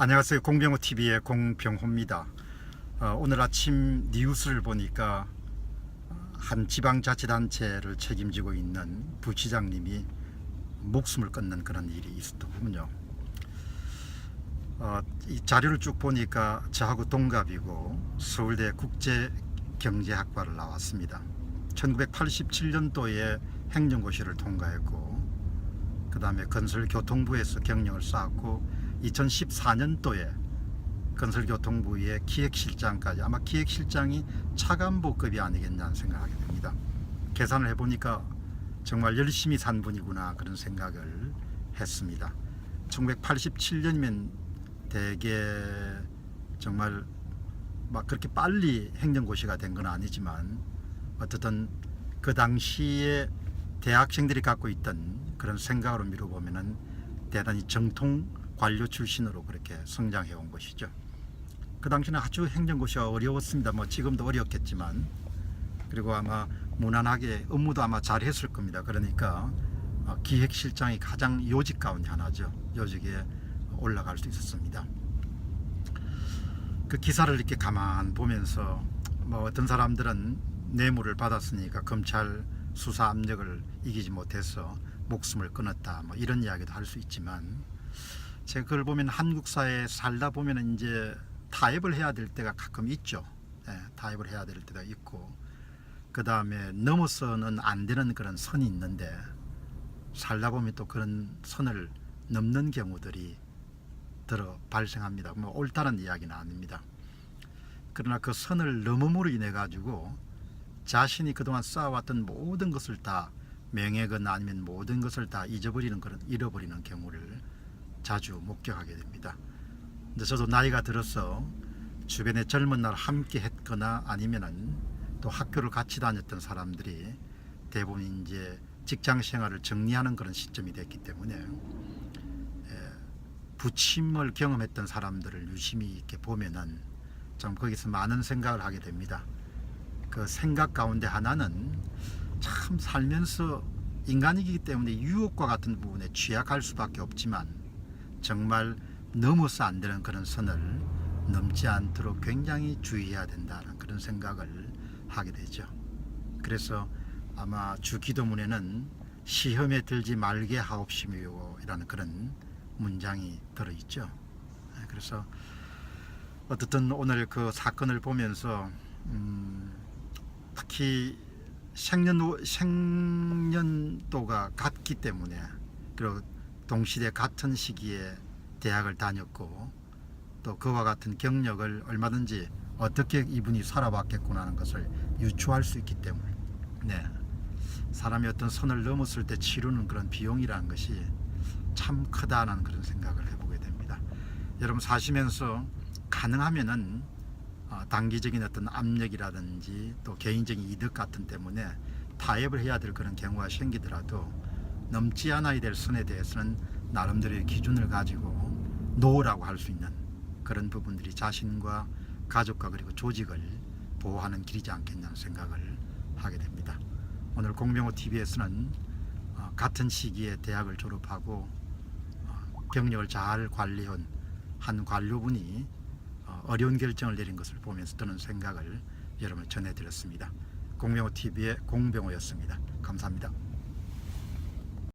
안녕하세요. 공병호TV의 공병호입니다. 오늘 아침 뉴스를 보니까 한 지방자치단체를 책임지고 있는 부시장님이 목숨을 끊는 그런 일이 있었더군요. 이 자료를 쭉 보니까 저하고 동갑이고 서울대 국제경제학과를 나왔습니다. 1987년도에 행정고시를 통과했고 그 다음에 건설교통부에서 경력을 쌓았고 2014년도에 건설교통부의 기획실장까지, 아마 기획실장이 차관보급이 아니겠냐는 생각하게 됩니다. 계산을 해보니까 정말 열심히 산 분이구나 그런 생각을 했습니다. 1987년이면 대개 정말 막 그렇게 빨리 행정고시가 된 건 아니지만 어쨌든 그 당시에 대학생들이 갖고 있던 그런 생각으로 미뤄보면은 대단히 정통 관료 출신으로 그렇게 성장해 온 것이죠. 그 당시는 아주 행정고시가 어려웠습니다. 뭐 지금도 어렵겠지만, 그리고 아마 무난하게 업무도 아마 잘했을 겁니다. 그러니까 기획실장이 가장 요직 가운데 하나죠. 요직에 올라갈 수 있었습니다. 그 기사를 이렇게 가만 보면서 뭐 어떤 사람들은 뇌물을 받았으니까 검찰 수사 압력을 이기지 못해서 목숨을 끊었다, 뭐 이런 이야기도 할 수 있지만, 제가 그걸 보면 한국 사회에 살다 보면 이제 타협을 해야 될 때가 가끔 있죠. 타협을 해야 될 때가 있고, 그 다음에 넘어서는 안 되는 그런 선이 있는데, 살다 보면 또 그런 선을 넘는 경우들이 들어 발생합니다. 뭐 옳다는 이야기는 아닙니다. 그러나 그 선을 넘음으로 인해 가지고 자신이 그동안 쌓아왔던 모든 것을 다, 명예건 아니면 모든 것을 다 잃어버리는 경우를 자주 목격하게 됩니다. 근데 저도 나이가 들어서 주변에 젊은 날 함께 했거나 아니면은 또 학교를 같이 다녔던 사람들이 대부분 이제 직장 생활을 정리하는 그런 시점이 됐기 때문에 부침을 경험했던 사람들을 유심히 이렇게 보면은 좀 거기서 많은 생각을 하게 됩니다. 그 생각 가운데 하나는 참 살면서 인간이기 때문에 유혹과 같은 부분에 취약할 수밖에 없지만 정말 넘어서 안 되는 그런 선을 넘지 않도록 굉장히 주의해야 된다는 그런 생각을 하게 되죠. 그래서 아마 주 기도문에는 시험에 들지 말게 하옵시며 이라는 그런 문장이 들어있죠. 그래서 어쨌든 오늘 그 사건을 보면서 특히 생년도가 같기 때문에, 그리고 동시대 같은 시기에 대학을 다녔고 또 그와 같은 경력을 얼마든지 어떻게 이분이 살아왔겠구나 하는 것을 유추할 수 있기 때문에, 사람이 어떤 선을 넘었을 때 치르는 그런 비용이라는 것이 참 크다는 그런 생각을 해보게 됩니다. 여러분 사시면서 가능하면은 단기적인 어떤 압력이라든지 또 개인적인 이득 같은 때문에 타협을 해야 될 그런 경우가 생기더라도 넘지 않아야 될 선에 대해서는 나름대로의 기준을 가지고 노라고 할 수 있는 그런 부분들이 자신과 가족과 그리고 조직을 보호하는 길이지 않겠냐는 생각을 하게 됩니다. 오늘 공병호TV에서는 같은 시기에 대학을 졸업하고 경력을 잘 관리한 한 관료분이 어려운 결정을 내린 것을 보면서 드는 생각을 여러분 전해드렸습니다. 공병호TV의 공병호였습니다. 감사합니다.